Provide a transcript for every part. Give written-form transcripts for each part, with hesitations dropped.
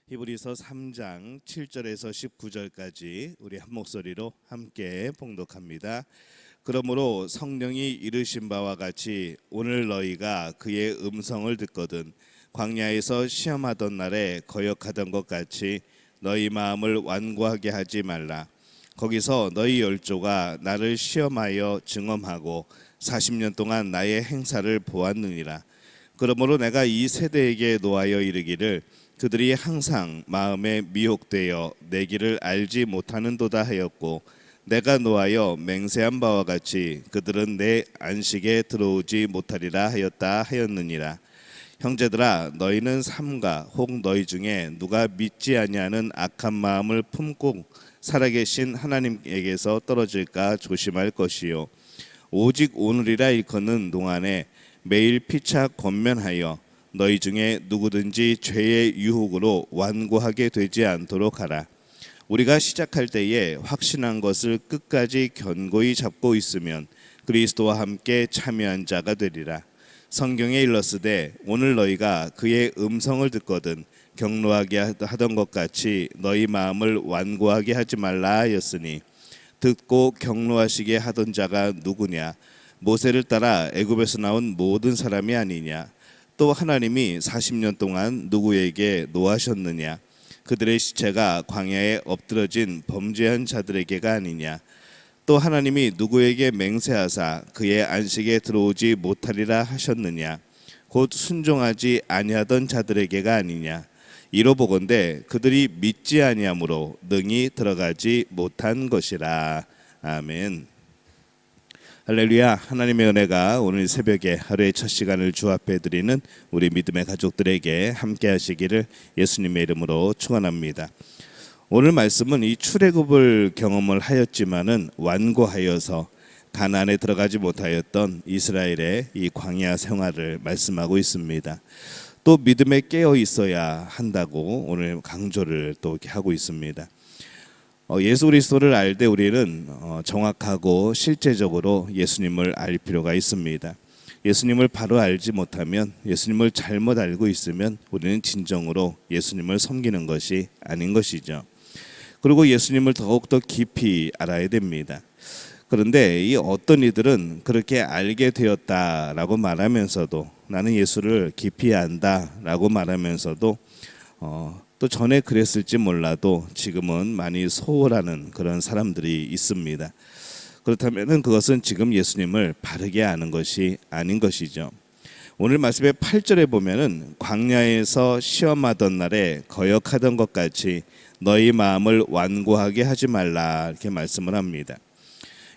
히브리서 3장 7절에서 19절까지 우리 한 목소리로 함께 봉독합니다. 그러므로 성령이 이르신 바와 같이 오늘 너희가 그의 음성을 듣거든 광야에서 시험하던 날에 거역하던 것 같이 너희 마음을 완고하게 하지 말라. 거기서 너희 열조가 나를 시험하여 증언하고 40년 동안 나의 행사를 보았느니라. 그러므로 내가 이 세대에게 노하여 이르기를 그들이 항상 마음에 미혹되어 내 길을 알지 못하는도다 하였고 내가 노하여 맹세한 바와 같이 그들은 내 안식에 들어오지 못하리라 하였다 하였느니라. 형제들아, 너희는 삼가 혹 너희 중에 누가 믿지 아니하는 악한 마음을 품고 살아계신 하나님에게서 떨어질까 조심할 것이요 오직 오늘이라 일컫는 동안에 매일 피차 권면하여 너희 중에 누구든지 죄의 유혹으로 완고하게 되지 않도록 하라. 우리가 시작할 때에 확신한 것을 끝까지 견고히 잡고 있으면 그리스도와 함께 참여한 자가 되리라. 성경에 일렀으되 오늘 너희가 그의 음성을 듣거든 경노하게 하던 것 같이 너희 마음을 완고하게 하지 말라 하였으니 듣고 경노하시게 하던 자가 누구냐? 모세를 따라 애굽에서 나온 모든 사람이 아니냐? 또 하나님이 40년 동안 누구에게 노하셨느냐? 그들의 시체가 광야에 엎드러진 범죄한 자들에게가 아니냐? 또 하나님이 누구에게 맹세하사 그의 안식에 들어오지 못하리라 하셨느냐? 곧 순종하지 아니하던 자들에게가 아니냐? 이로보건대 그들이 믿지 아니하므로 능히 들어가지 못한 것이라. 아멘. 할렐루야. 하나님의 은혜가 오늘 새벽에 하루의 첫 시간을 주 앞에 드리는 우리 믿음의 가족들에게 함께 하시기를 예수님의 이름으로 축원합니다. 오늘 말씀은 이 출애굽을 경험을 하였지만은 완고하여서 가나안에 들어가지 못하였던 이스라엘의 이 광야 생활을 말씀하고 있습니다. 또 믿음에 깨어 있어야 한다고 오늘 강조를 또 이렇게 하고 있습니다. 예수 그리스도를 알 때 우리는 정확하고 실제적으로 예수님을 알 필요가 있습니다. 예수님을 바로 알지 못하면, 예수님을 잘못 알고 있으면 우리는 진정으로 예수님을 섬기는 것이 아닌 것이죠. 그리고 예수님을 더욱더 깊이 알아야 됩니다. 그런데 이 어떤 이들은 그렇게 알게 되었다라고 말하면서도, 나는 예수를 깊이 안다라고 말하면서도 또 전에 그랬을지 몰라도 지금은 많이 소홀하는 그런 사람들이 있습니다. 그렇다면 그것은 지금 예수님을 바르게 아는 것이 아닌 것이죠. 오늘 말씀의 8절에 보면은 광야에서 시험하던 날에 거역하던 것 같이 너희 마음을 완고하게 하지 말라 이렇게 말씀을 합니다.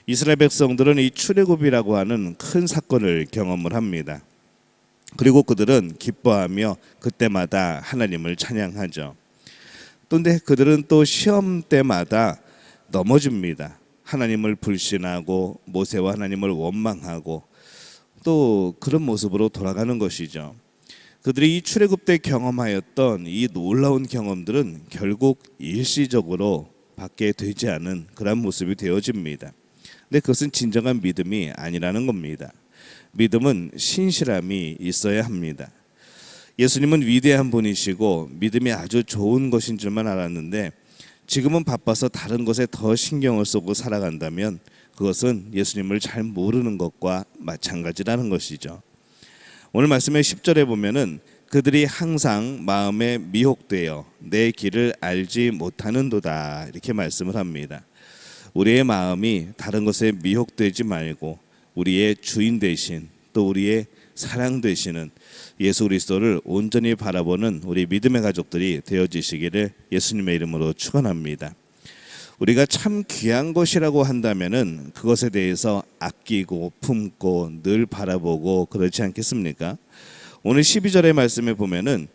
이스라엘 백성들은 이 출애굽이라고 하는 큰 사건을 경험을 합니다. 그리고 그들은 기뻐하며 그때마다 하나님을 찬양하죠. 그런데 그들은 또 시험 때마다 넘어집니다. 하나님을 불신하고 모세와 하나님을 원망하고 또 그런 모습으로 돌아가는 것이죠. 그들이 이 출애굽 때 경험하였던 이 놀라운 경험들은 결국 일시적으로 받게 되지 않은 그런 모습이 되어집니다. 근데 그것은 진정한 믿음이 아니라는 겁니다. 믿음은 신실함이 있어야 합니다. 예수님은 위대한 분이시고 믿음이 아주 좋은 것인 줄만 알았는데 지금은 바빠서 다른 것에 더 신경을 쓰고 살아간다면 그것은 예수님을 잘 모르는 것과 마찬가지라는 것이죠. 오늘 말씀의 10절에 보면은 그들이 항상 마음에 미혹되어 내 길을 알지 못하는도다 이렇게 말씀을 합니다. 우리의 마음이 다른 것에 미혹되지 말고 우리의 주인 되신 또 우리의 사랑 되시는 예수 그리스도를 온전히 바라보는 우리 믿음의 가족들이 되어지시기를 예수님의 이름으로 축원합니다. 우리가 참 귀한 것이라고 한다면은 그것에 대해서 아끼고 품고 늘 바라보고 그렇지 않겠습니까? 오늘 12절의 말씀에 보면은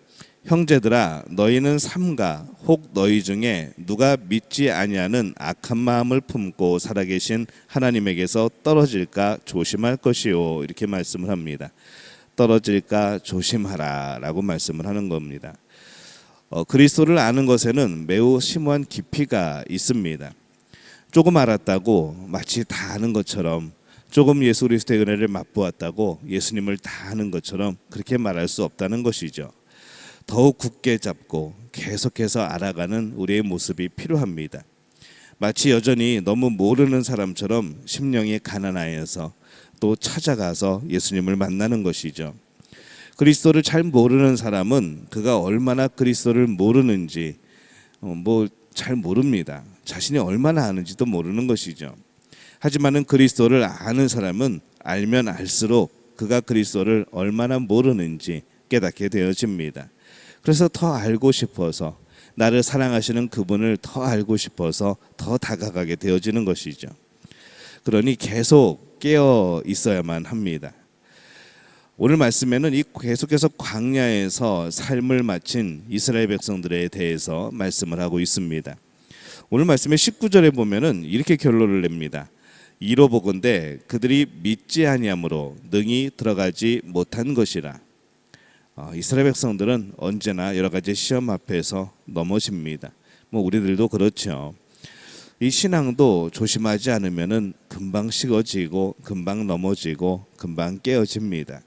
형제들아 너희는 삼가 혹 너희 중에 누가 믿지 아니하는 악한 마음을 품고 살아계신 하나님에게서 떨어질까 조심할 것이요 이렇게 말씀을 합니다. 떨어질까 조심하라 라고 말씀을 하는 겁니다. 그리스도를 아는 것에는 매우 심오한 깊이가 있습니다. 조금 알았다고 마치 다 아는 것처럼, 조금 예수 그리스도의 은혜를 맛보았다고 예수님을 다 아는 것처럼 그렇게 말할 수 없다는 것이죠. 더욱 굳게 잡고 계속해서 알아가는 우리의 모습이 필요합니다. 마치 여전히 너무 모르는 사람처럼 심령이 가난하여서 또 찾아가서 예수님을 만나는 것이죠. 그리스도를 잘 모르는 사람은 그가 얼마나 그리스도를 모르는지 잘 모릅니다. 자신이 얼마나 아는지도 모르는 것이죠. 하지만은 그리스도를 아는 사람은 알면 알수록 그가 그리스도를 얼마나 모르는지 깨닫게 되어집니다. 그래서 더 알고 싶어서, 나를 사랑하시는 그분을 더 알고 싶어서 더 다가가게 되어지는 것이죠. 그러니 계속 깨어 있어야만 합니다. 오늘 말씀에는 이 계속해서 광야에서 삶을 마친 이스라엘 백성들에 대해서 말씀을 하고 있습니다. 오늘 말씀의 19절에 보면은 이렇게 결론을 냅니다. 이로 보건대 그들이 믿지 아니함으로 능히 들어가지 못한 것이라. 이스라엘 백성들은 언제나 여러 가지 시험 앞에서 넘어집니다. 우리들도 그렇죠. 이 신앙도 조심하지 않으면은 금방 식어지고 금방 넘어지고 금방 깨어집니다.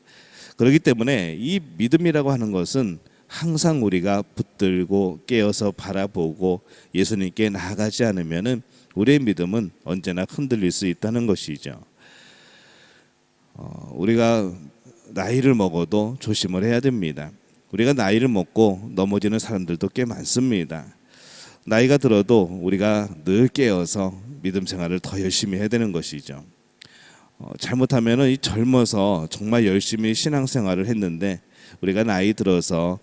그렇기 때문에 이 믿음이라고 하는 것은 항상 우리가 붙들고 깨어서 바라보고 예수님께 나아가지 않으면은 우리의 믿음은 언제나 흔들릴 수 있다는 것이죠. 우리가 나이를 먹어도 조심을 해야 됩니다. 우리가 나이를 먹고 넘어지는 사람들도 꽤 많습니다. 나이가 들어도 우리가 늘 깨어서 믿음 생활을 더 열심히 해야 되는 것이죠. 잘못하면은 이 젊어서 정말 열심히 신앙생활을 했는데 우리가 나이 들어서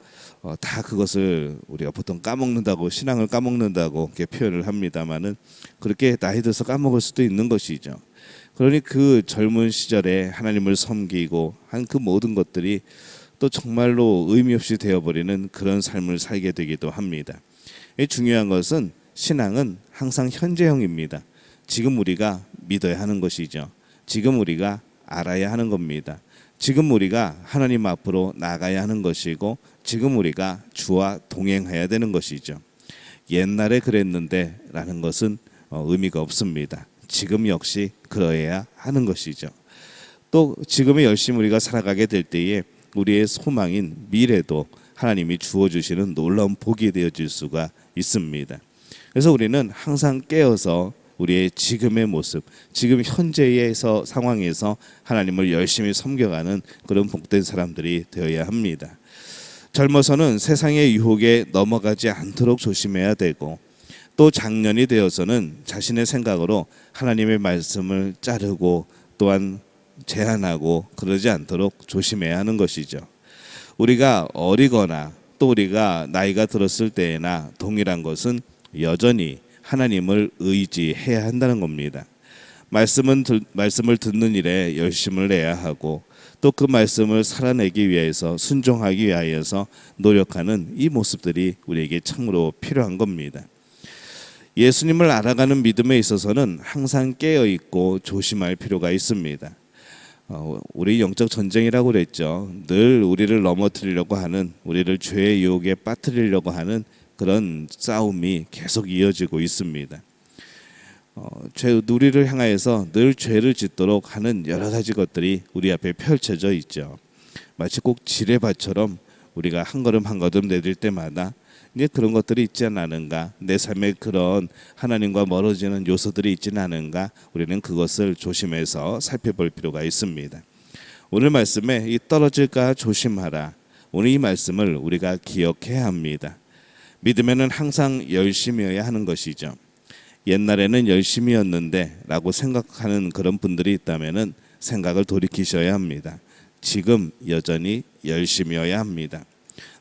다 그것을 우리가 보통 까먹는다고, 신앙을 까먹는다고 이렇게 표현을 합니다만은 그렇게 나이 들어서 까먹을 수도 있는 것이죠. 그러니 그 젊은 시절에 하나님을 섬기고 한 그 모든 것들이 또 정말로 의미 없이 되어버리는 그런 삶을 살게 되기도 합니다. 중요한 것은 신앙은 항상 현재형입니다. 지금 우리가 믿어야 하는 것이죠. 지금 우리가 알아야 하는 겁니다. 지금 우리가 하나님 앞으로 나가야 하는 것이고 지금 우리가 주와 동행해야 되는 것이죠. 옛날에 그랬는데 라는 것은 의미가 없습니다. 지금 역시 그러해야 하는 것이죠. 또 지금의 열심히 우리가 살아가게 될 때에 우리의 소망인 미래도 하나님이 주어주시는 놀라운 복이 되어질 수가 있습니다. 그래서 우리는 항상 깨어서 우리의 지금의 모습, 지금 현재의 상황에서 하나님을 열심히 섬겨가는 그런 복된 사람들이 되어야 합니다. 젊어서는 세상의 유혹에 넘어가지 않도록 조심해야 되고 또 장년이 되어서는 자신의 생각으로 하나님의 말씀을 자르고 또한 제한하고 그러지 않도록 조심해야 하는 것이죠. 우리가 어리거나 또 우리가 나이가 들었을 때나 동일한 것은 여전히 하나님을 의지해야 한다는 겁니다. 말씀을 듣는 일에 열심을 내야 하고 또 그 말씀을 살아내기 위해서 순종하기 위하여서 노력하는 이 모습들이 우리에게 참으로 필요한 겁니다. 예수님을 알아가는 믿음에 있어서는 항상 깨어있고 조심할 필요가 있습니다. 우리 영적 전쟁이라고 그랬죠. 늘 우리를 넘어뜨리려고 하는, 우리를 죄의 유혹에 빠뜨리려고 하는 그런 싸움이 계속 이어지고 있습니다. 우리를 향하여서 늘 죄를 짓도록 하는 여러 가지 것들이 우리 앞에 펼쳐져 있죠. 마치 꼭 지뢰밭처럼 우리가 한 걸음 한 걸음 내딜 때마다 이제 그런 것들이 있지 않은가, 내 삶에 그런 하나님과 멀어지는 요소들이 있지는 않은가, 우리는 그것을 조심해서 살펴볼 필요가 있습니다. 오늘 말씀에 이 떨어질까 조심하라, 오늘 이 말씀을 우리가 기억해야 합니다. 믿음에는 항상 열심이어야 하는 것이죠. 옛날에는 열심이었는데 라고 생각하는 그런 분들이 있다면 생각을 돌이키셔야 합니다. 지금 여전히 열심이어야 합니다.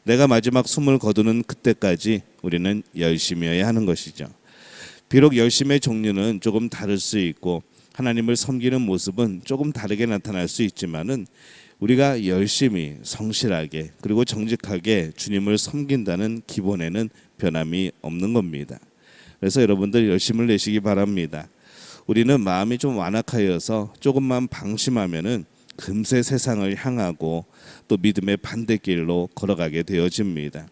내가 마지막 숨을 거두는 그때까지 우리는 열심이어야 하는 것이죠. 비록 열심의 종류는 조금 다를 수 있고 하나님을 섬기는 모습은 조금 다르게 나타날 수 있지만은 우리가 열심히 성실하게 그리고 정직하게 주님을 섬긴다는 기본에는 변함이 없는 겁니다. 그래서 여러분들 열심을 내시기 바랍니다. 우리는 마음이 좀 완악하여서 조금만 방심하면은 금세 세상을 향하고 또 믿음의 반대길로 걸어가게 되어집니다.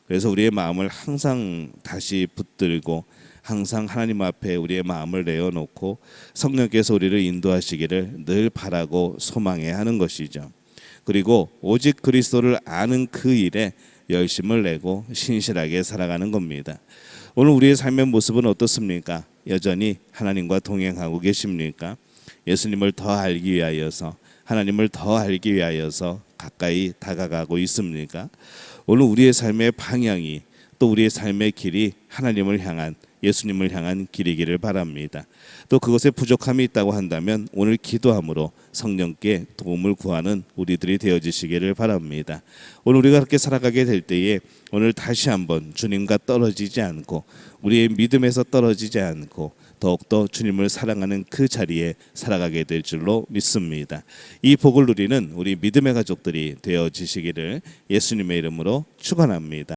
그래서 우리의 마음을 항상 다시 붙들고 항상 하나님 앞에 우리의 마음을 내어놓고 성령께서 우리를 인도하시기를 늘 바라고 소망해야 하는 것이죠. 그리고 오직 그리스도를 아는 그 일에 열심을 내고 신실하게 살아가는 겁니다. 오늘 우리의 삶의 모습은 어떻습니까? 여전히 하나님과 동행하고 계십니까? 예수님을 더 알기 위하여서, 하나님을 더 알기 위하여서 가까이 다가가고 있습니까? 오늘 우리의 삶의 방향이, 또 우리의 삶의 길이 하나님을 향한, 예수님을 향한 길이기를 바랍니다. 또 그것에 부족함이 있다고 한다면 오늘 기도함으로 성령께 도움을 구하는 우리들이 되어지시기를 바랍니다. 오늘 우리가 그렇게 살아가게 될 때에 오늘 다시 한번 주님과 떨어지지 않고, 우리의 믿음에서 떨어지지 않고 더욱더 주님을 사랑하는 그 자리에 살아가게 될 줄로 믿습니다. 이 복을 누리는 우리 믿음의 가족들이 되어지시기를 예수님의 이름으로 축원합니다.